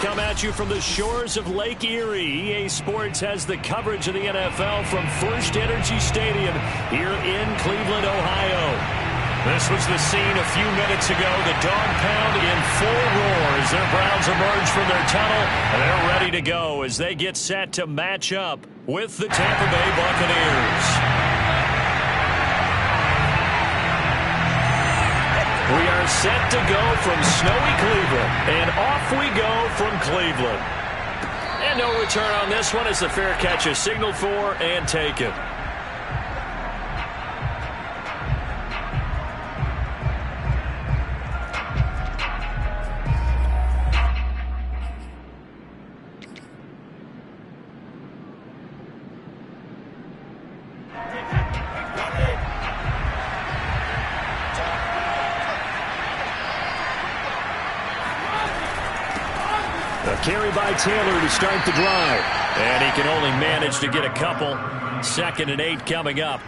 come at you from the shores of Lake Erie. EA Sports has the coverage of the NFL from First Energy Stadium here in Cleveland, Ohio. This was the scene a few minutes ago. The dog pound in full roar as their Browns emerge from their tunnel, and they're ready to go as they get set to match up with the Tampa Bay Buccaneers. We are set to go from snowy Cleveland, and off we go from Cleveland. And no return on this one as the fair catch is signaled for and taken. Carry by Taylor to start the drive. And he can only manage to get a couple. 2nd and 8 coming up.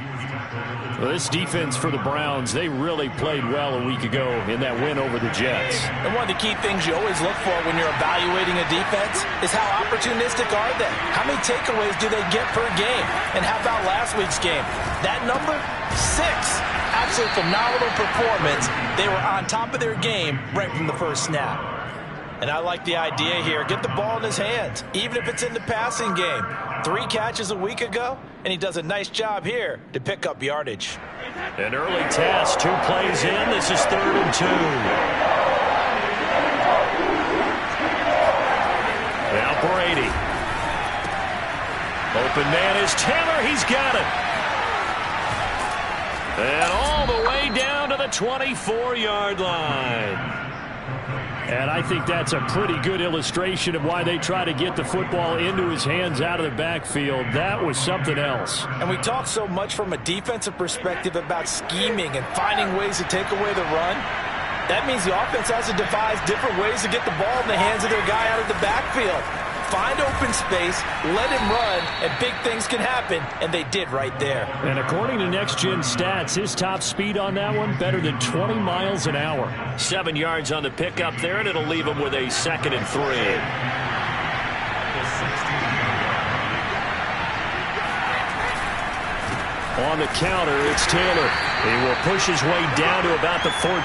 Well, this defense for the Browns, they really played well a week ago in that win over the Jets. And one of the key things you always look for when you're evaluating a defense is how opportunistic are they? How many takeaways do they get per game? And how about last week's game? That number? 6. Absolutely phenomenal performance. They were on top of their game right from the first snap. And I like the idea here. Get the ball in his hands, even if it's in the passing game. 3 catches a week ago, and he does a nice job here to pick up yardage. An early test, 2 plays in. This is 3rd and 2. Now Brady. Open man is Taylor. He's got it. And all the way down to the 24-yard line. And I think that's a pretty good illustration of why they try to get the football into his hands out of the backfield. That was something else. And we talk so much from a defensive perspective about scheming and finding ways to take away the run. That means the offense has to devise different ways to get the ball in the hands of their guy out of the backfield. Find open space, let him run, and big things can happen, and they did right there. And according to Next Gen Stats, his top speed on that one, better than 20 miles an hour. 7 yards on the pickup there, and it'll leave him with a 2nd and 3. On the counter, it's Taylor. He will push his way down to about the 14.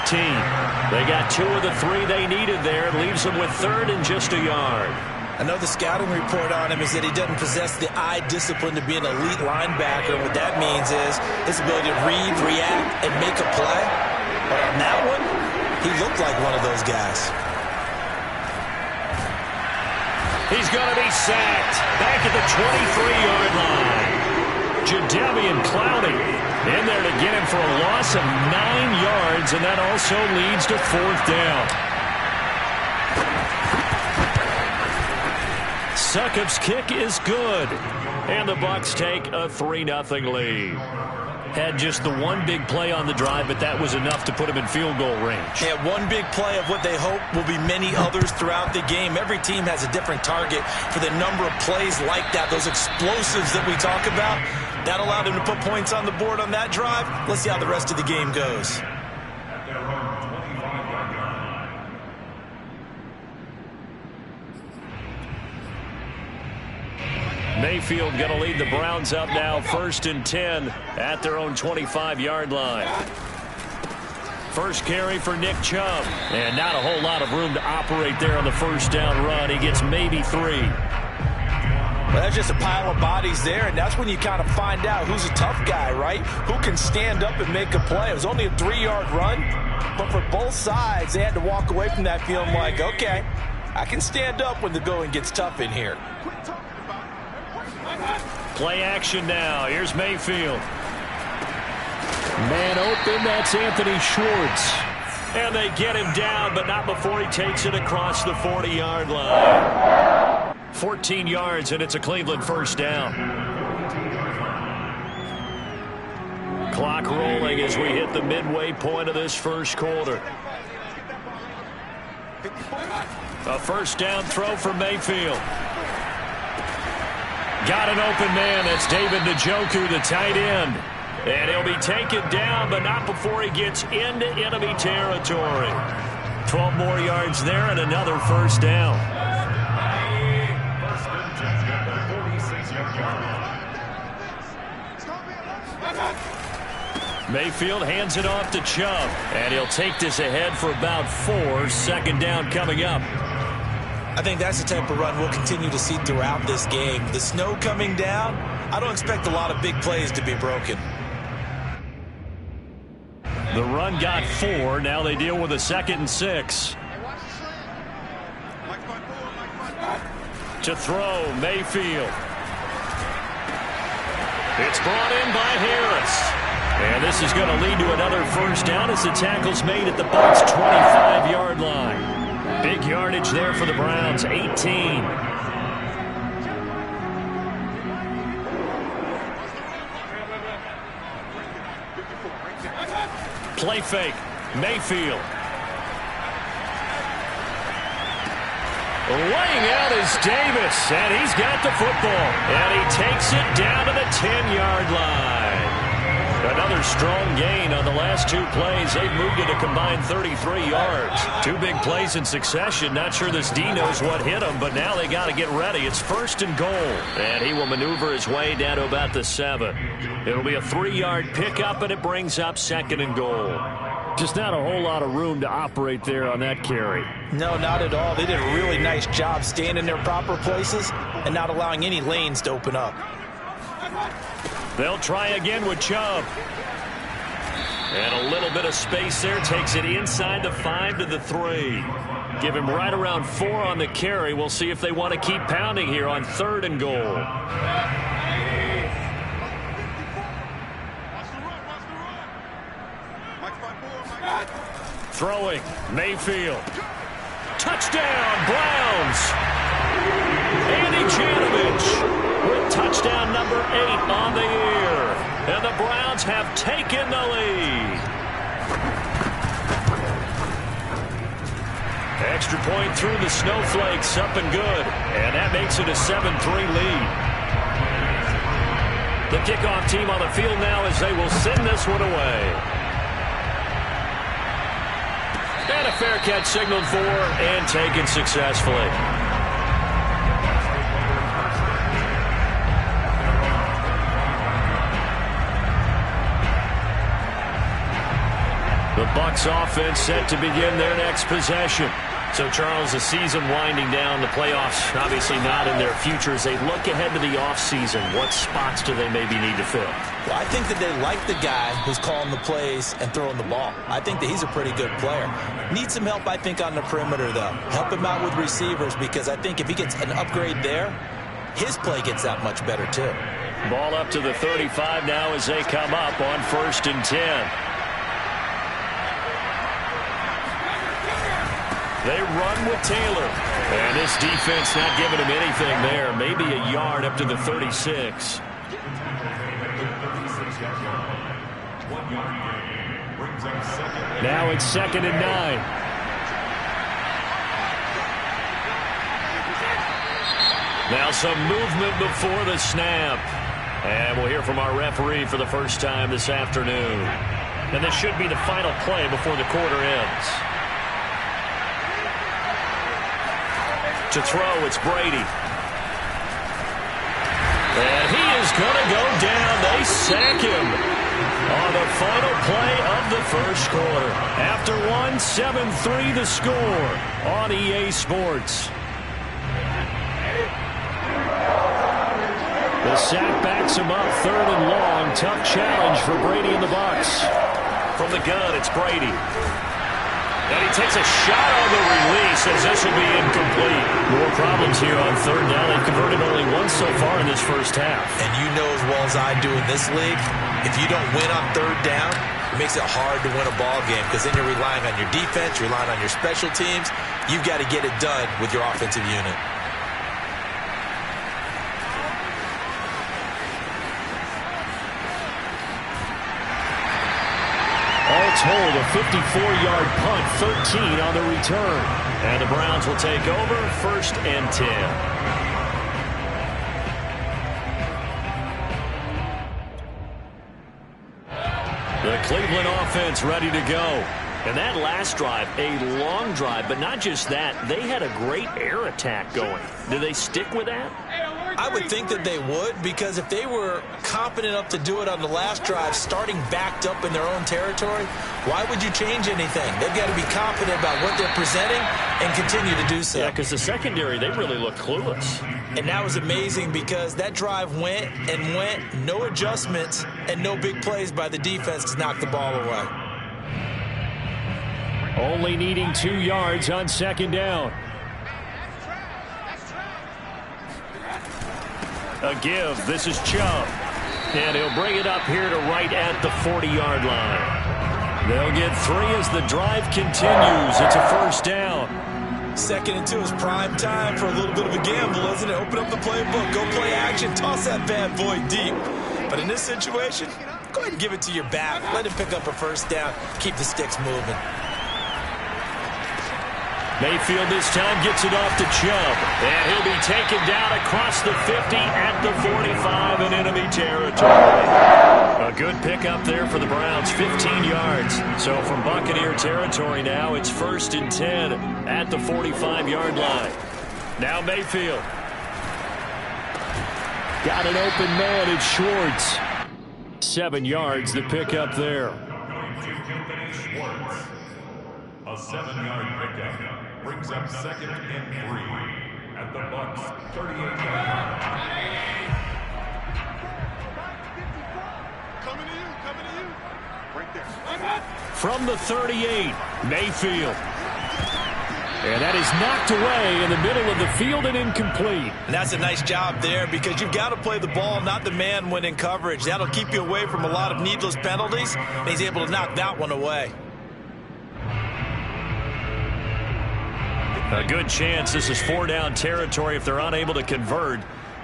They got 2 of the 3 they needed there. It leaves them with 3rd and just a yard. I know the scouting report on him is that he doesn't possess the eye discipline to be an elite linebacker. What that means is his ability to read, react, and make a play. But on that one, he looked like one of those guys. He's going to be sacked back at the 23-yard line. Jadeveon Clowney in there to get him for a loss of 9 yards, and that also leads to 4th down. Succop's kick is good, and the Bucs take a 3-0 lead. Had just the one big play on the drive, but that was enough to put him in field goal range. Yeah, one big play of what they hope will be many others throughout the game. Every team has a different target for the number of plays like that, those explosives that we talk about. That allowed them to put points on the board on that drive. Let's see how the rest of the game goes. Mayfield going to lead the Browns up now, 1st and 10 at their own 25-yard line. First carry for Nick Chubb, and not a whole lot of room to operate there on the 1st down run. He gets maybe 3. Well, that's just a pile of bodies there, and that's when you kind of find out who's a tough guy, right? Who can stand up and make a play. It was only a 3-yard run, but for both sides, they had to walk away from that feeling like, okay, I can stand up when the going gets tough in here. Play action now. Here's Mayfield. Man open, that's Anthony Schwartz. And they get him down, but not before he takes it across the 40-yard line. 14 yards, and it's a Cleveland 1st down. Clock rolling as we hit the midway point of this 1st quarter. A 1st down throw for Mayfield. Got an open man. That's David Njoku, the tight end. And he'll be taken down, but not before he gets into enemy territory. 12 more yards there and another 1st down. Mayfield hands it off to Chubb, and he'll take this ahead for about 4. Second down coming up. I think that's the type of run we'll continue to see throughout this game. The snow coming down, I don't expect a lot of big plays to be broken. The run got 4. Now they deal with a 2nd and 6. To throw, Mayfield. It's brought in by Harris. And this is going to lead to another first down as the tackle's made at the Bucs' 25-yard line. Big yardage there for the Browns, 18. Play fake, Mayfield. Laying out is Davis, and he's got the football. And he takes it down to the 10-yard line. Another strong gain on the last 2 plays. They've moved it a combined 33 yards. 2 big plays in succession. Not sure this D knows what hit him, but now they got to get ready. It's 1st and goal. And he will maneuver his way down to about the 7. It'll be a 3-yard pickup, and it brings up 2nd and goal. Just not a whole lot of room to operate there on that carry. No, not at all. They did a really nice job staying in their proper places and not allowing any lanes to open up. They'll try again with Chubb. And a little bit of space there. Takes it inside the 5 to the 3. Give him right around 4 on the carry. We'll see if they want to keep pounding here on 3rd and goal. Throwing, Mayfield. Touchdown, Browns! Andy Janovich with touchdown number 8 on the year. And the Browns have taken the lead. Extra point through the snowflakes, up and good. And that makes it a 7-3 lead. The kickoff team on the field now as they will send this one away. And a fair catch signaled for and taken successfully. The Bucs offense set to begin their next possession. So, Charles, the season winding down, the playoffs obviously not in their future. As they look ahead to the offseason, what spots do they maybe need to fill? Well, I think that they like the guy who's calling the plays and throwing the ball. I think that he's a pretty good player. Needs some help, I think, on the perimeter, though. Help him out with receivers, because I think if he gets an upgrade there, his play gets that much better, too. Ball up to the 35 now as they come up on 1st and 10. They run with Taylor. And this defense not giving him anything there. Maybe a yard up to the 36. Now it's 2nd and 9. Now some movement before the snap. And we'll hear from our referee for the first time this afternoon. And this should be the final play before the quarter ends. To throw, it's Brady. And he is going to go down. They sack him on the final play of the first quarter. After 7-3 the score on EA Sports. The sack backs him up, 3rd and long. Tough challenge for Brady and the Bucs. From the gun, it's Brady. And he takes a shot on the release as this will be incomplete. More problems here on 3rd down. They've converted only once so far in this first half. And you know as well as I do in this league, if you don't win on 3rd down, it makes it hard to win a ball game, because then you're relying on your defense, you're relying on your special teams. You've got to get it done with your offensive unit. All told, a 54-yard punt, 13 on the return. And the Browns will take over, 1st and 10. The Cleveland offense ready to go. And that last drive, a long drive, but not just that. They had a great air attack going. Do they stick with that? I would think that they would, because if they were confident enough to do it on the last drive, starting backed up in their own territory, why would you change anything? They've got to be confident about what they're presenting and continue to do so. Yeah, because the secondary, they really look clueless. And that was amazing because that drive went and went, no adjustments, and no big plays by the defense to knock the ball away. Only needing 2 yards on second down. A give. This is Chubb. And he'll bring it up here to right at the 40-yard line. They'll get 3 as the drive continues. It's a first down. 2nd and 2 is prime time for a little bit of a gamble, isn't it? Open up the playbook, go play action, toss that bad boy deep. But in this situation, go ahead and give it to your back. Let him pick up a first down. Keep the sticks moving. Mayfield this time gets it off to Chubb. And he'll be taken down across the 50 at the 45 in enemy territory. A good pickup there for the Browns, 15 yards. So from Buccaneer territory now, it's 1st and 10 at the 45-yard line. Now Mayfield. Got an open man, it's Schwartz. 7 yards, the pickup there. A 7-yard pickup brings up 2nd and 3 at the Bucs 38-yard line. Coming to you. Right there. From the 38, Mayfield. And that is knocked away in the middle of the field and incomplete. And that's a nice job there, because you've got to play the ball, not the man when in coverage. That'll keep you away from a lot of needless penalties, and he's able to knock that one away. A good chance this is 4-down territory if they're unable to convert.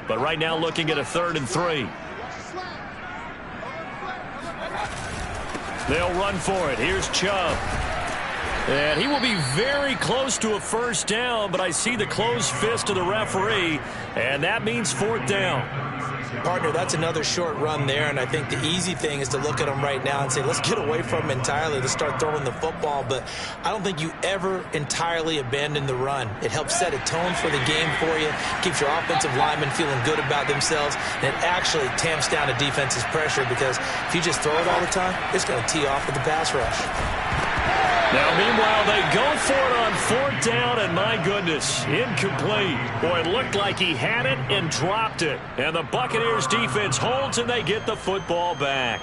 But right now looking at a 3rd and 3. They'll run for it. Here's Chubb. And he will be very close to a first down, but I see the closed fist of the referee, and that means 4th down. Partner, that's another short run there, and I think the easy thing is to look at him right now and say, let's get away from him entirely. Let's start throwing the football, but I don't think you ever entirely abandon the run. It helps set a tone for the game for you, keeps your offensive linemen feeling good about themselves, and it actually tamps down a defense's pressure, because if you just throw it all the time, it's going to tee off with the pass rush. Now, meanwhile, they go for it on 4th down, and my goodness, incomplete. Boy, it looked like he had it and dropped it. And the Buccaneers defense holds, and they get the football back.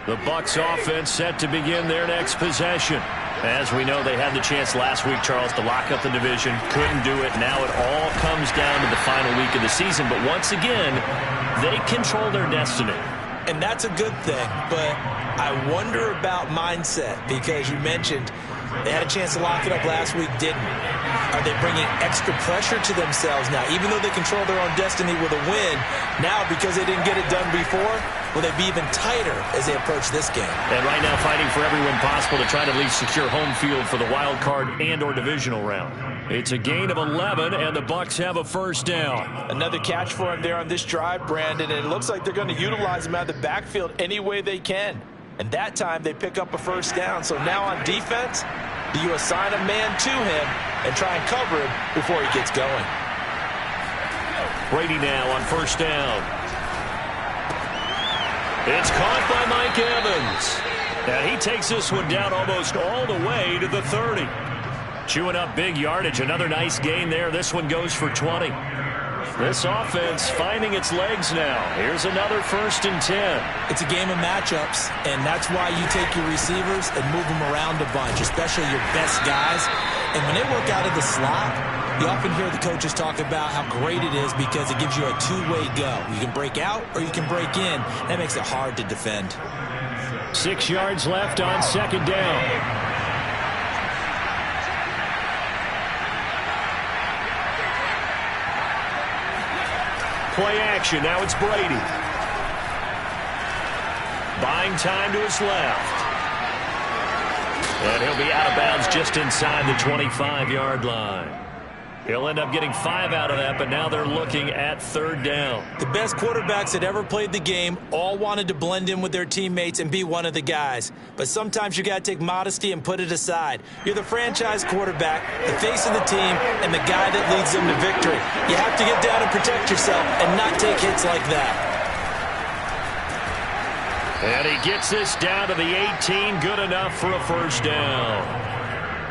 The Bucs offense set to begin their next possession. As we know, they had the chance last week, Charles, to lock up the division. Couldn't do it. Now it all comes down to the final week of the season. But once again, they control their destiny. And that's a good thing, but I wonder about mindset, because you mentioned they had a chance to lock it up last week, didn't. Are they bringing extra pressure to themselves now? Even though they control their own destiny with a win, now because they didn't get it done before, will they be even tighter as they approach this game? And right now fighting for every win possible to try to at least secure home field for the wild card and or divisional round. It's a gain of 11, and the Bucs have a first down. Another catch for him there on this drive, Brandon, and it looks like they're going to utilize him out of the backfield any way they can. And that time they pick up a first down. So now on defense, do you assign a man to him and try and cover him before he gets going? Brady now on first down. It's caught by Mike Evans. And he takes this one down almost all the way to the 30. Chewing up big yardage. Another nice gain there. This one goes for 20. This offense finding its legs now. Here's another 1st and 10. It's a game of matchups, and that's why you take your receivers and move them around a bunch, especially your best guys. And when they work out of the slot, you often hear the coaches talk about how great it is because it gives you a two-way go. You can break out or you can break in. That makes it hard to defend. 6 yards left on second down. Play action. Now it's Brady. Buying time to his left. And he'll be out of bounds just inside the 25-yard line. He'll end up getting 5 out of that, but now they're looking at 3rd down. The best quarterbacks that ever played the game all wanted to blend in with their teammates and be one of the guys. But sometimes you got to take modesty and put it aside. You're the franchise quarterback, the face of the team, and the guy that leads them to victory. You have to get down and protect yourself and not take hits like that. And he gets this down to the 18, good enough for a 1st down.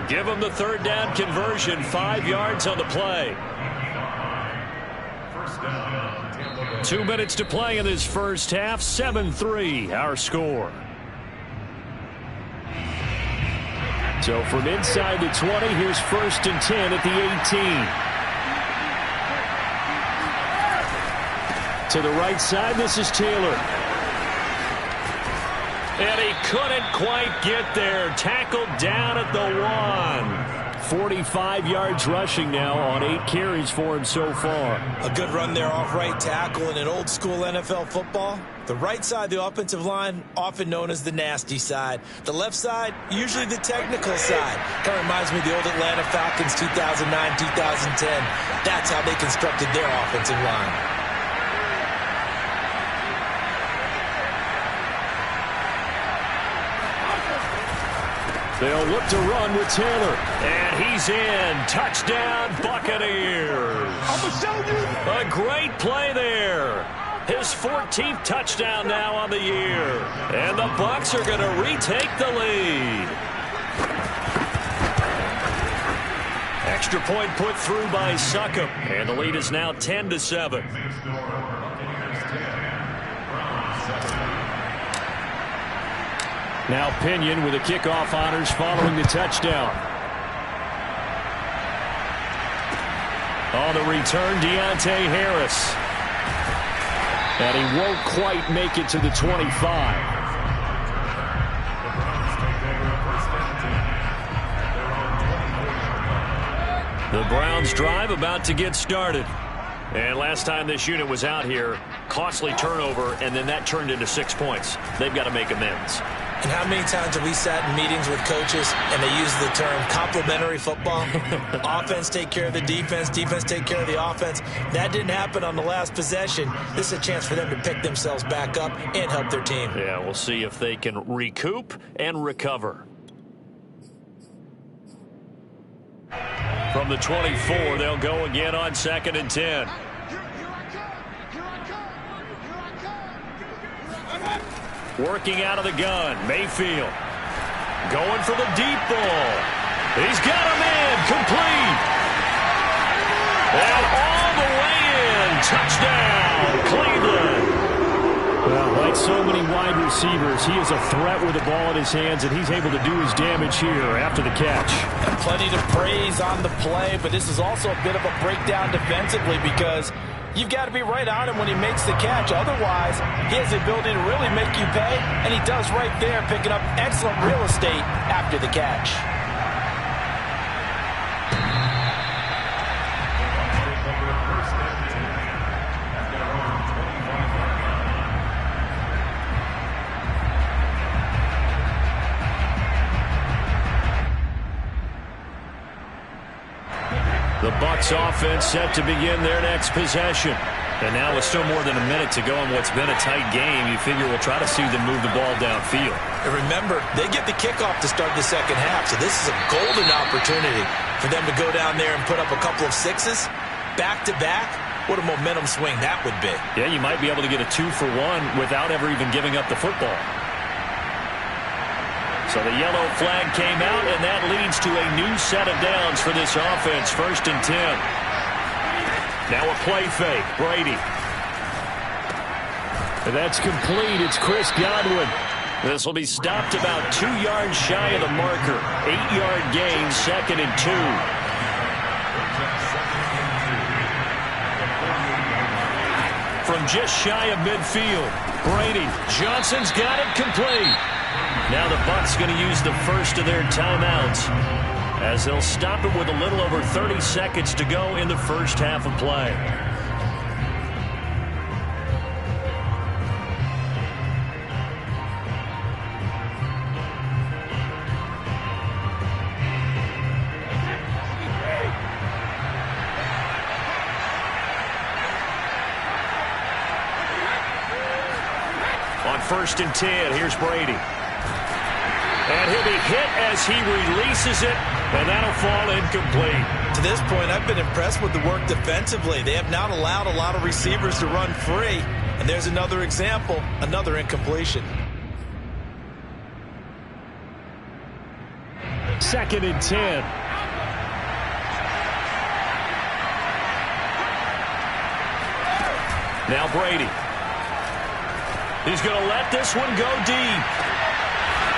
Give him the 3rd down conversion, 5 yards on the play. 2 minutes to play in this first half, 7-3 our score. So from inside the 20, here's 1st and 10 at the 18. To the right side, this is Taylor. And he couldn't quite get there. Tackled down at the 1. 45 yards rushing now on 8 carries for him so far. A good run there off right tackle in an old school NFL football. The right side of the offensive line, often known as the nasty side. The left side, usually the technical side. Kind of reminds me of the old Atlanta Falcons 2009-2010. That's how they constructed their offensive line. They'll look to run with Taylor. And he's in. Touchdown, Buccaneers. A great play there. His 14th touchdown now on the year. And the Bucs are going to retake the lead. Extra point put through by Succop. And the lead is now 10-7. Now Pinion with the kickoff honors following the touchdown. On the return, Deontay Harris. And he won't quite make it to the 25. The Browns drive about to get started. And last time this unit was out here, costly turnover, and then that turned into 6 points. They've got to make amends. And how many times have we sat in meetings with coaches and they use the term complementary football? Offense take care of the defense, defense take care of the offense. That didn't happen on the last possession. This is a chance for them to pick themselves back up and help their team. Yeah, we'll see if they can recoup and recover. From the 24, they'll go again on 2nd and 10. Working out of the gun, Mayfield. Going for the deep ball. He's got him in, complete. And all the way in, touchdown, Cleveland. Well, like so many wide receivers, he is a threat with the ball in his hands, and he's able to do his damage here after the catch. And plenty to praise on the play, but this is also a bit of a breakdown defensively because you've got to be right on him when he makes the catch. Otherwise, he has the ability to really make you pay, and he does right there, picking up excellent real estate after the catch. The Bucs offense set to begin their next possession. And now with still more than a minute to go in what's been a tight game, you figure we'll try to see them move the ball downfield. And remember, they get the kickoff to start the second half, so this is a golden opportunity for them to go down there and put up a couple of sixes back-to-back. What a momentum swing that would be. Yeah, you might be able to get a 2-for-1 without ever even giving up the football. So the yellow flag came out, and that leads to a new set of downs for this offense. 1st and 10. Now a play fake. Brady. And that's complete. It's Chris Godwin. This will be stopped about 2 yards shy of the marker. 8-yard gain, 2nd and 2. From just shy of midfield, Brady. Johnson's got it complete. Now the Bucs going to use the first of their timeouts as they'll stop it with a little over 30 seconds to go in the first half of play. On 1st and 10, here's Brady. And he'll be hit as he releases it, and that'll fall incomplete. To this point, I've been impressed with the work defensively. They have not allowed a lot of receivers to run free. And there's another example, another incompletion. 2nd and 10. Now Brady. He's going to let this one go deep.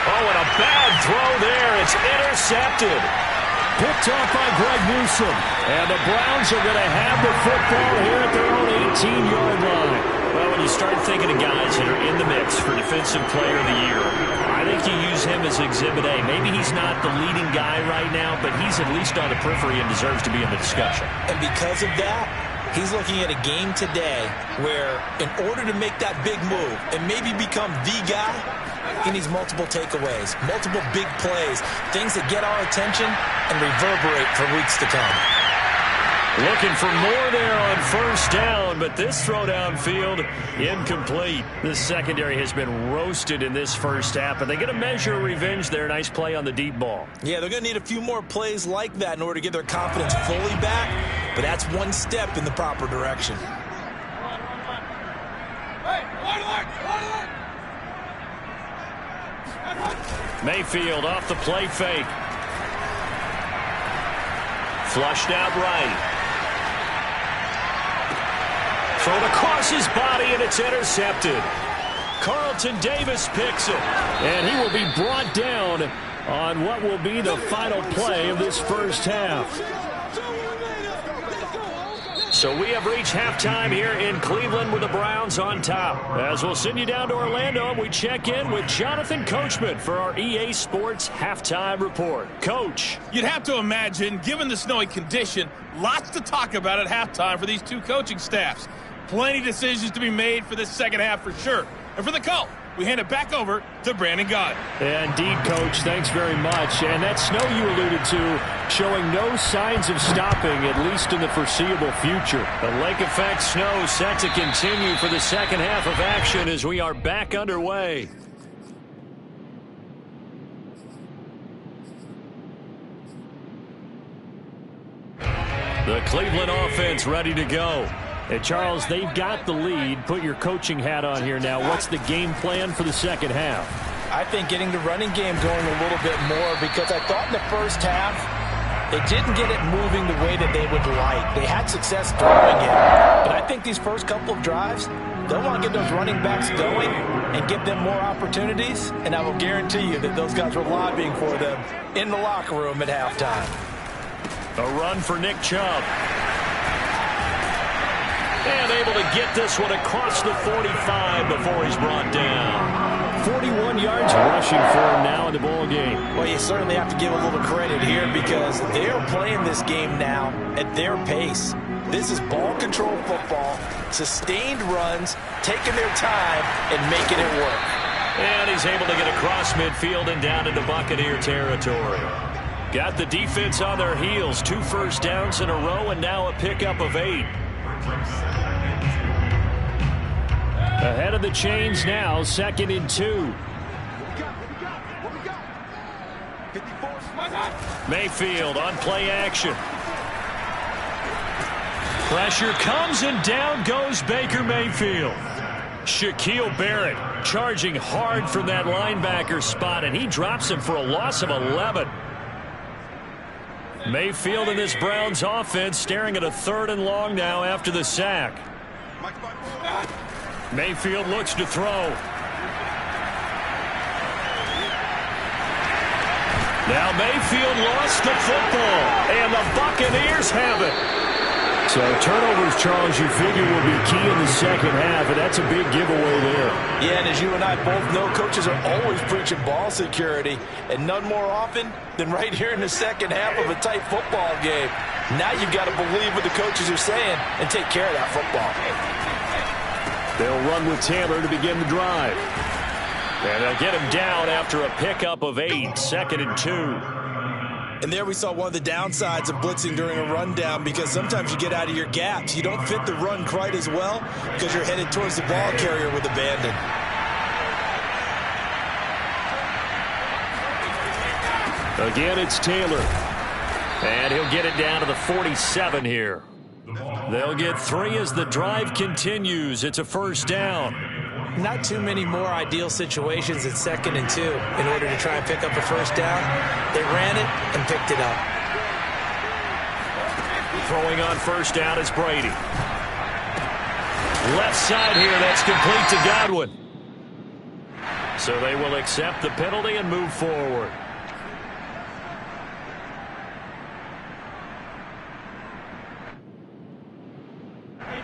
Oh, and a bad throw there. It's intercepted. Picked off by Greg Newsome. And the Browns are going to have the football here at their own 18-yard line. Well, when you start thinking of guys that are in the mix for Defensive Player of the Year, I think you use him as Exhibit A. Maybe he's not the leading guy right now, but he's at least on the periphery and deserves to be in the discussion. And because of that, he's looking at a game today where in order to make that big move and maybe become the guy, he needs multiple takeaways, multiple big plays, things that get our attention and reverberate for weeks to come. Looking for more there on 1st down, but this throw downfield incomplete. The secondary has been roasted in this first half, and they get a measure of revenge there. Nice play on the deep ball. Yeah, they're going to need a few more plays like that in order to get their confidence fully back, but that's one step in the proper direction. Mayfield off the play fake. Flushed out right. Thrown across his body, and it's intercepted. Carlton Davis picks it, and he will be brought down on what will be the final play of this first half. So we have reached halftime here in Cleveland with the Browns on top. As we'll send you down to Orlando, we check in with Jonathan Coachman for our EA Sports Halftime Report. Coach. You'd have to imagine, given the snowy condition, lots to talk about at halftime for these two coaching staffs. Plenty of decisions to be made for this second half for sure. And for the call, we hand it back over to Brandon Gaudin. Indeed, Coach. Thanks very much. And that snow you alluded to showing no signs of stopping, at least in the foreseeable future. The lake effect snow set to continue for the second half of action as we are back underway. The Cleveland offense ready to go. Hey, Charles, they've got the lead. Put your coaching hat on here now. What's the game plan for the second half? I think getting the running game going a little bit more, because I thought in the first half they didn't get it moving the way that they would like. They had success throwing it. But I think these first couple of drives, they'll want to get those running backs going and give them more opportunities. And I will guarantee you that those guys were lobbying for them in the locker room at halftime. A run for Nick Chubb. And able to get this one across the 45 before he's brought down. 41 yards rushing for him now in the ball game. Well, you certainly have to give a little credit here because they're playing this game now at their pace. This is ball control football, sustained runs, taking their time and making it work. And he's able to get across midfield and down into Buccaneer territory. Got the defense on their heels. 2 first downs in a row and now a pickup of 8. Ahead of the chains now, 2nd and 2. Mayfield on play action. Pressure comes and down goes Baker Mayfield. Shaquille Barrett charging hard from that linebacker spot, and he drops him for a loss of 11. Mayfield in this Browns offense staring at a 3rd and long now after the sack. Mayfield looks to throw. Now Mayfield lost the football, and the Buccaneers have it. So turnovers, Charles, you figure will be key in the second half, and that's a big giveaway there. Yeah, and as you and I both know, coaches are always preaching ball security, and none more often than right here in the second half of a tight football game. Now you've got to believe what the coaches are saying and take care of that football. They'll run with Taylor to begin the drive. And they'll get him down after a pickup of 8, 2nd and 2. And there we saw one of the downsides of blitzing during a rundown, because sometimes you get out of your gaps. You don't fit the run quite as well because you're headed towards the ball carrier with abandon. Again, it's Taylor. And he'll get it down to the 47 here. They'll get 3 as the drive continues. It's a first down. Not too many more ideal situations at 2nd and 2 in order to try and pick up a first down. They ran it and picked it up. Throwing on first down is Brady. Left side here, that's complete to Godwin. So they will accept the penalty and move forward.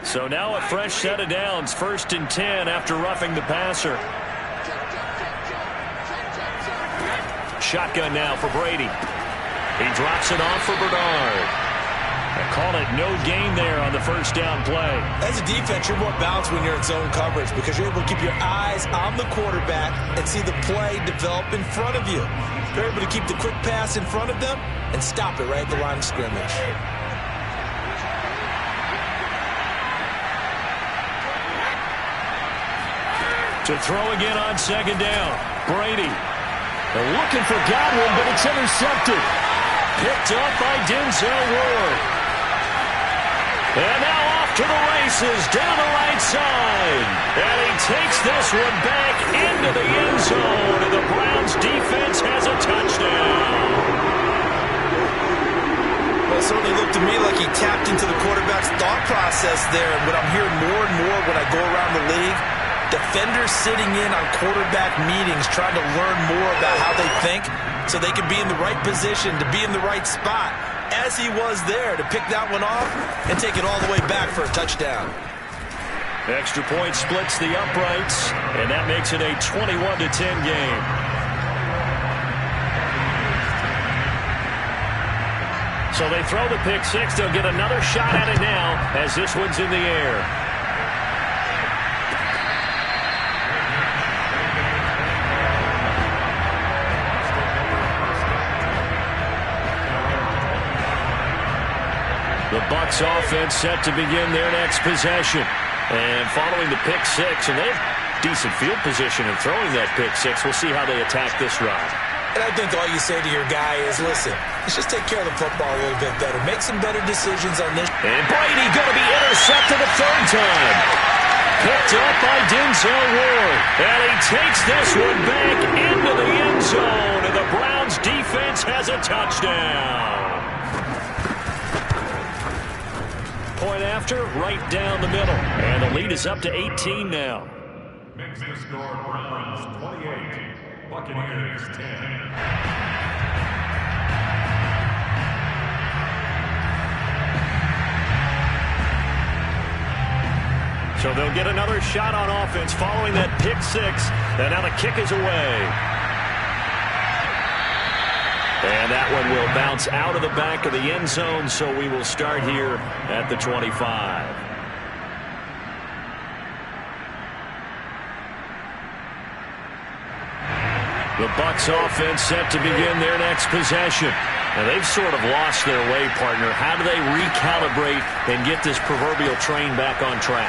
So now a fresh set of downs, 1st and 10 after roughing the passer. Shotgun now for Brady. He drops it off for Bernard. I call it no gain there on the first down play. As a defense, you're more balanced when you're in zone coverage because you're able to keep your eyes on the quarterback and see the play develop in front of you. You're able to keep the quick pass in front of them and stop it right at the line of scrimmage. To throw again on 2nd down. Brady. They're looking for Godwin, but it's intercepted. Picked up by Denzel Ward. And now off to the races down the right side. And he takes this one back into the end zone. And the Browns defense has a touchdown. Well, it certainly looked to me like he tapped into the quarterback's thought process there. And what I'm hearing more and more when I go around the league, defenders sitting in on quarterback meetings trying to learn more about how they think so they can be in the right position, to be in the right spot, as he was there to pick that one off and take it all the way back for a touchdown. Extra point splits the uprights, and that makes it a 21-10 game. So they throw the pick 6. They'll get another shot at it now as this one's in the air. The Bucs offense set to begin their next possession. And following the pick 6, and they have decent field position in throwing that pick 6. We'll see how they attack this drive. And I think all you say to your guy is, listen, let's just take care of the football a little bit better. Make some better decisions on this. And Brady going to be intercepted a 3rd time. Picked up by Denzel Ward. And he takes this one back into the end zone. And the Browns defense has a touchdown. Point after, right down the middle. And the lead is up to 18 now. Makes the score Browns 28, Buccaneers 10. So they'll get another shot on offense following that pick 6. And now the kick is away. And that one will bounce out of the back of the end zone, so we will start here at the 25. The Bucs offense set to begin their next possession. Now, they've sort of lost their way, partner. How do they recalibrate and get this proverbial train back on track?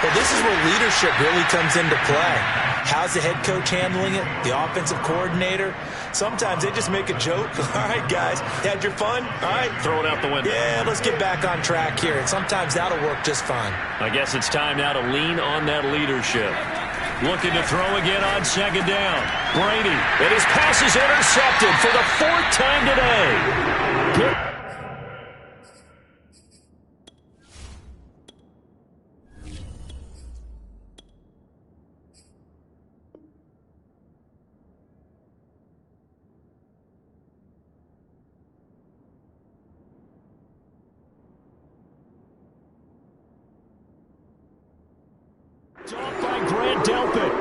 Well, this is where leadership really comes into play. How's the head coach handling it? The offensive coordinator? Sometimes they just make a joke. All right, guys, had your fun? All right. Throw it out the window. Yeah, let's get back on track here. And sometimes that'll work just fine. I guess it's time now to lean on that leadership. Looking to throw again on 2nd down. Brady, and his pass is intercepted for the 4th time today. Off by Grant Delpit.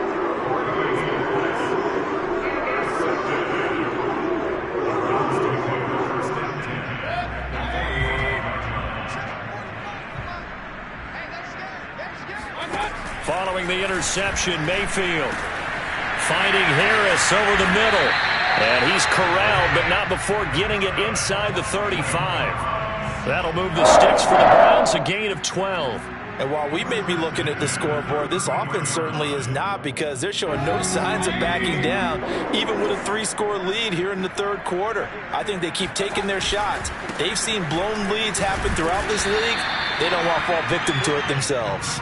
Following the interception, Mayfield finding Harris over the middle. And he's corralled, but not before getting it inside the 35. That'll move the sticks for the Browns, a gain of 12. And while we may be looking at the scoreboard, this offense certainly is not, because they're showing no signs of backing down, even with a 3-score lead here in the third quarter. I think they keep taking their shots. They've seen blown leads happen throughout this league. They don't want to fall victim to it themselves.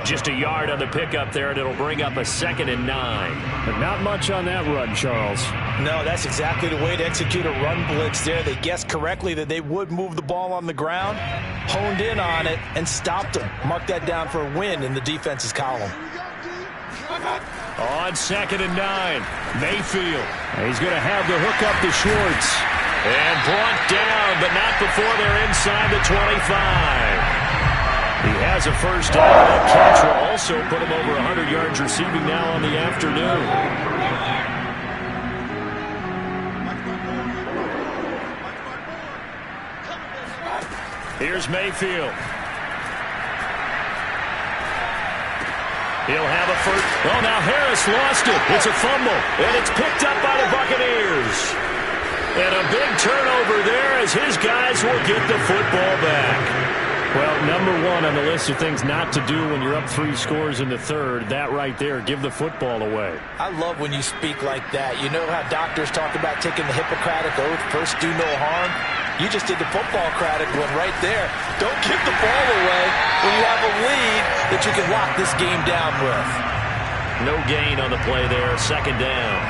Just a yard on the pickup there, and it'll bring up a 2nd and 9. But not much on that run, Charles. No, that's exactly the way to execute a run blitz there. They guessed correctly that they would move the ball on the ground, honed in on it, and stopped them. Mark that down for a win in the defense's column. On 2nd and 9, Mayfield. He's going to have the hook up to Schwartz. And brought down, but not before they're inside the 25. He has a first down. That catch will also put him over 100 yards receiving now on the afternoon. Here's Mayfield. He'll have a first. Oh, now Harris lost it. It's a fumble, and it's picked up by the Buccaneers. And a big turnover there as his guys will get the football back. Well, number one on the list of things not to do when you're up 3 scores in the third, that right there, give the football away. I love when you speak like that. You know how doctors talk about taking the Hippocratic oath, first do no harm? You just did the football-cratic one right there. Don't give the ball away when you have a lead that you can lock this game down with. No gain on the play there, 2nd down.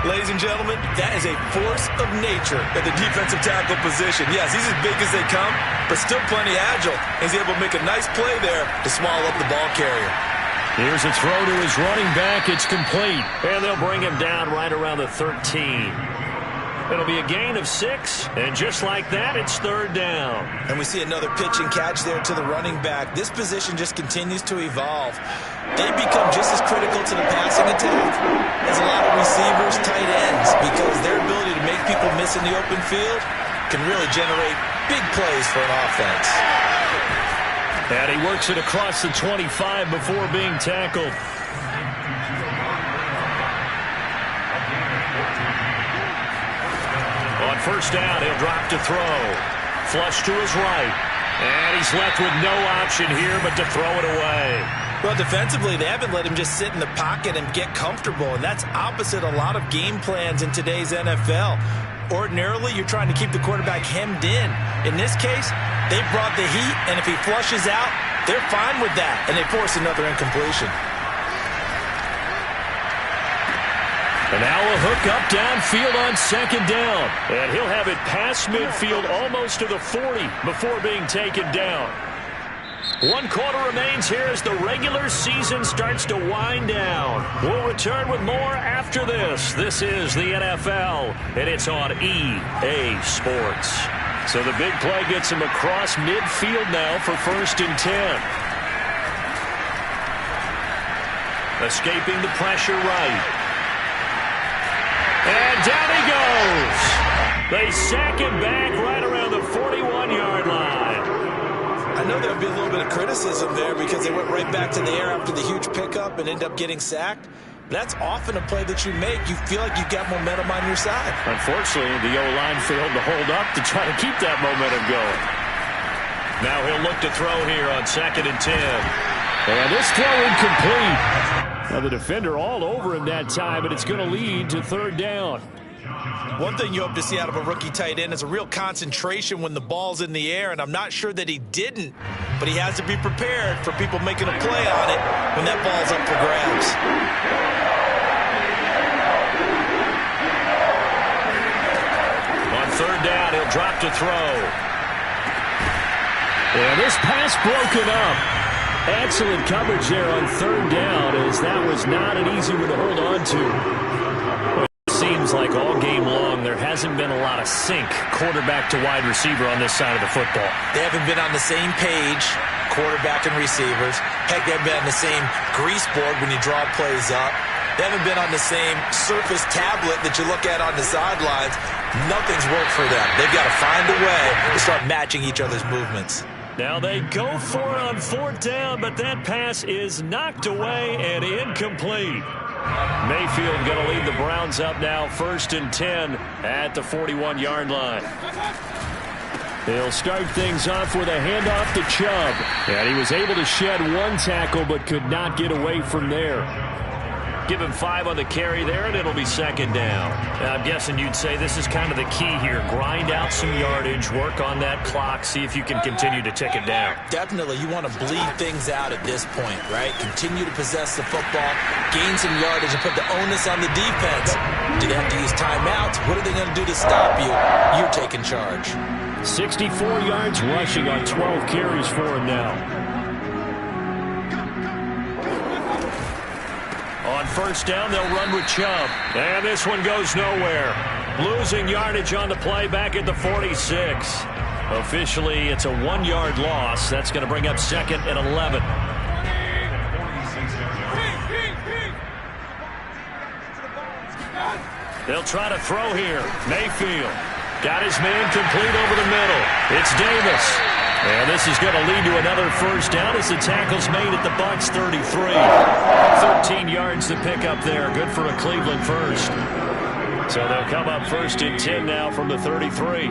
Ladies and gentlemen, that is a force of nature at the defensive tackle position. Yes, he's as big as they come, but still plenty agile. He's able to make a nice play there to swallow up the ball carrier. Here's a throw to his running back. It's complete. And they'll bring him down right around the 13. It'll be a gain of 6, and just like that, it's 3rd down. And we see another pitch and catch there to the running back. This position just continues to evolve. They become just as critical to the passing attack as a lot of receivers, tight ends, because their ability to make people miss in the open field can really generate big plays for an offense. And he works it across the 25 before being tackled. On first down, he'll drop to throw. Flush to his right. And he's left with no option here but to throw it away. Well, defensively, they haven't let him just sit in the pocket and get comfortable, and that's opposite a lot of game plans in today's NFL. Ordinarily, you're trying to keep the quarterback hemmed in. In this case, they brought the heat, and if he flushes out, they're fine with that, and they force another incompletion. And now a hook up downfield on 2nd down. And he'll have it past midfield almost to the 40 before being taken down. 1 quarter remains here as the regular season starts to wind down. We'll return with more after this. This is the NFL, and it's on EA Sports. So the big play gets him across midfield now for 1st and 10. Escaping the pressure right. And down he goes. They sack him back right around the 41-yard line. I know there'll be a little bit of criticism there because they went right back to the air after the huge pickup and end up getting sacked. That's often a play that you make. You feel like you've got momentum on your side. Unfortunately, the O-line failed to hold up to try to keep that momentum going. Now he'll look to throw here on 2nd and 10. And this throw incomplete. Now the defender all over him that time, but it's going to lead to 3rd down. One thing you hope to see out of a rookie tight end is a real concentration when the ball's in the air, and I'm not sure that he didn't, but he has to be prepared for people making a play on it when that ball's up for grabs. On 3rd down, he'll drop to throw. And this pass broken up. Excellent coverage there on 3rd down, as that was not an easy one to hold on to. It seems like all game long there hasn't been a lot of sync quarterback to wide receiver on this side of the football. They haven't been on the same page, quarterback and receivers. Heck, they haven't been on the same grease board when you draw plays up. They haven't been on the same surface tablet that you look at on the sidelines. Nothing's worked for them. They've got to find a way to start matching each other's movements. Now they go for it on 4th down, but that pass is knocked away and incomplete. Mayfield going to lead the Browns up now 1st and 10 at the 41-yard line. He'll start things off with a handoff to Chubb. And he was able to shed one tackle but could not get away from there. Give him 5 on the carry there, and it'll be second down. Now, I'm guessing you'd say this is kind of the key here. Grind out some yardage, work on that clock, see if you can continue to tick it down. Definitely, you want to bleed things out at this point, right? Continue to possess the football, gain some yardage, and put the onus on the defense. Do they have to use timeouts? What are they going to do to stop you? You're taking charge. 64 yards rushing on 12 carries for him now. On first down, they'll run with Chubb. And this one goes nowhere. Losing yardage on the play back at the 46. Officially, it's a 1-yard loss. That's going to bring up second and 11. They'll try to throw here. Mayfield got his man complete over the middle. It's Davis. And this is going to lead to another first down as the tackle's made at the Bucs 33. 13 yards to pick up there. Good for a Cleveland first. So they'll come up first and 10 now from the 33.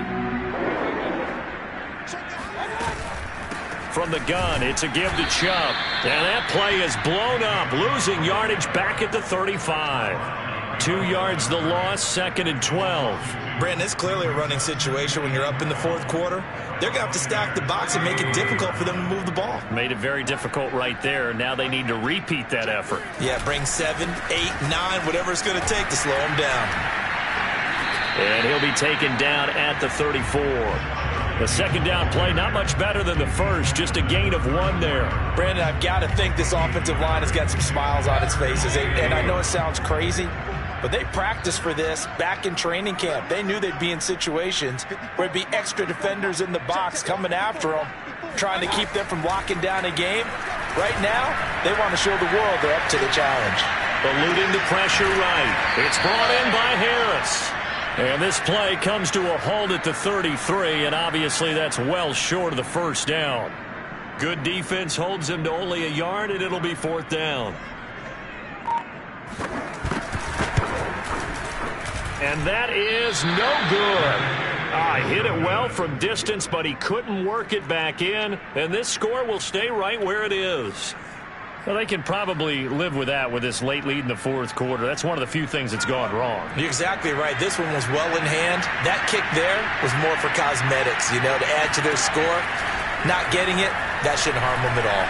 From the gun, it's a give to Chubb. And that play is blown up, losing yardage back at the 35. 2 yards the loss, second and 12. Brandon, it's clearly a running situation when you're up in the fourth quarter. They're going to have to stack the box and make it difficult for them to move the ball. Made it very difficult right there. Now they need to repeat that effort. Yeah, bring 7, 8, 9, whatever it's going to take to slow him down. And he'll be taken down at the 34. The second down play, not much better than the first, just a gain of 1 there. Brandon, I've got to think this offensive line has got some smiles on its faces. And I know it sounds crazy, but they practiced for this back in training camp. They knew they'd be in situations where it'd be extra defenders in the box coming after them, trying to keep them from locking down a game. Right now, they want to show the world they're up to the challenge. Eluding the pressure right. It's brought in by Harris. And this play comes to a halt at the 33, and obviously that's well short of the first down. Good defense holds him to only a yard, and it'll be fourth down. And that is no good. Hit it well from distance, but he couldn't work it back in, and this score will stay right where it is. Well, they can probably live with that with this late lead in the fourth quarter. That's one of the few things that's gone wrong. You're exactly right. This one was well in hand. That kick there was more for cosmetics, to add to their score. Not getting it, that shouldn't harm them at all.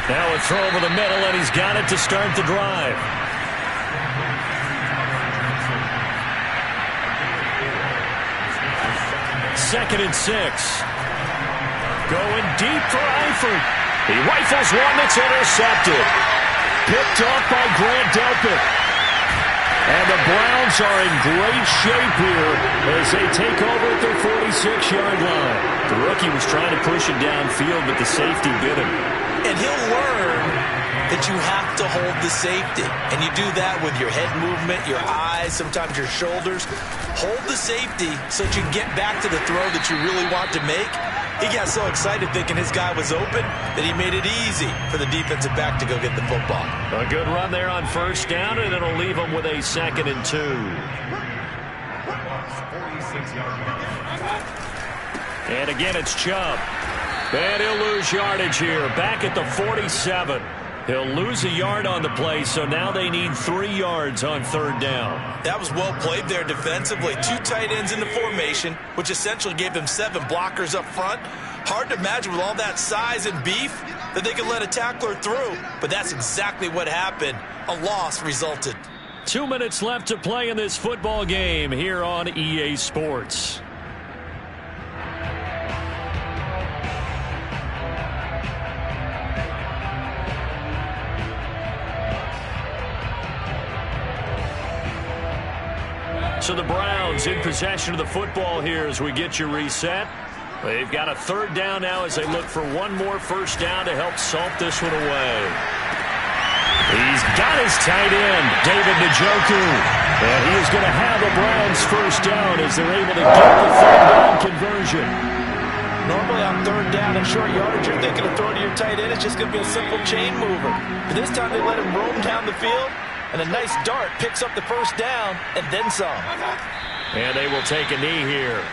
Now a throw over the middle, and he's got it to start the drive. Second and 6. Going deep for Eifert. He rifles one that's intercepted. Picked off by Grant Delpit. And the Browns are in great shape here as they take over at their 46-yard line. The rookie was trying to push it downfield, but the safety bit him. And he'll learn that you have to hold the safety. And you do that with your head movement, your eyes, sometimes your shoulders. Hold the safety so that you can get back to the throw that you really want to make. He got so excited thinking his guy was open that he made it easy for the defensive back to go get the football. A good run there on first down, and it'll leave him with a second and 2. And again, it's Chubb. And he'll lose yardage here, back at the 47. He'll lose a yard on the play, so now they need 3 yards on third down. That was well played there defensively. 2 tight ends in the formation, which essentially gave them 7 blockers up front. Hard to imagine with all that size and beef that they could let a tackler through, but that's exactly what happened. A loss resulted. 2 minutes left to play in this football game here on EA Sports. So the Browns in possession of the football here as we get you reset. They've got a third down now as they look for one more first down to help salt this one away. He's got his tight end, David Njoku. And he is going to have the Browns first down as they're able to get the third down conversion. Normally on third down and short yardage, you're thinking of throwing to your tight end. It's just going to be a simple chain mover. But this time they let him roam down the field. And a nice dart picks up the first down and then some. And they will take a knee here.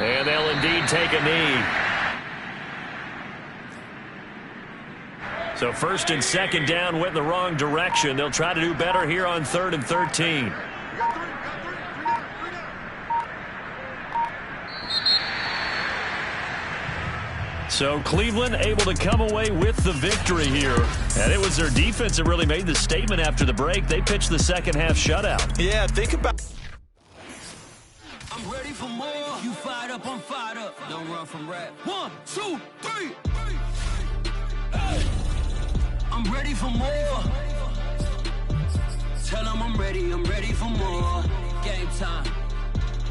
And they'll indeed take a knee. So first and second down went in the wrong direction. They'll try to do better here on 3rd and 13. So Cleveland able to come away with the victory here. And it was their defense that really made the statement after the break. They pitched the second half shutout. Yeah, think about... I'm ready for more. You fired up, I'm fired up. Don't run from rap. 1, 2, 3. Hey. I'm ready for more. Tell them I'm ready for more. Game time.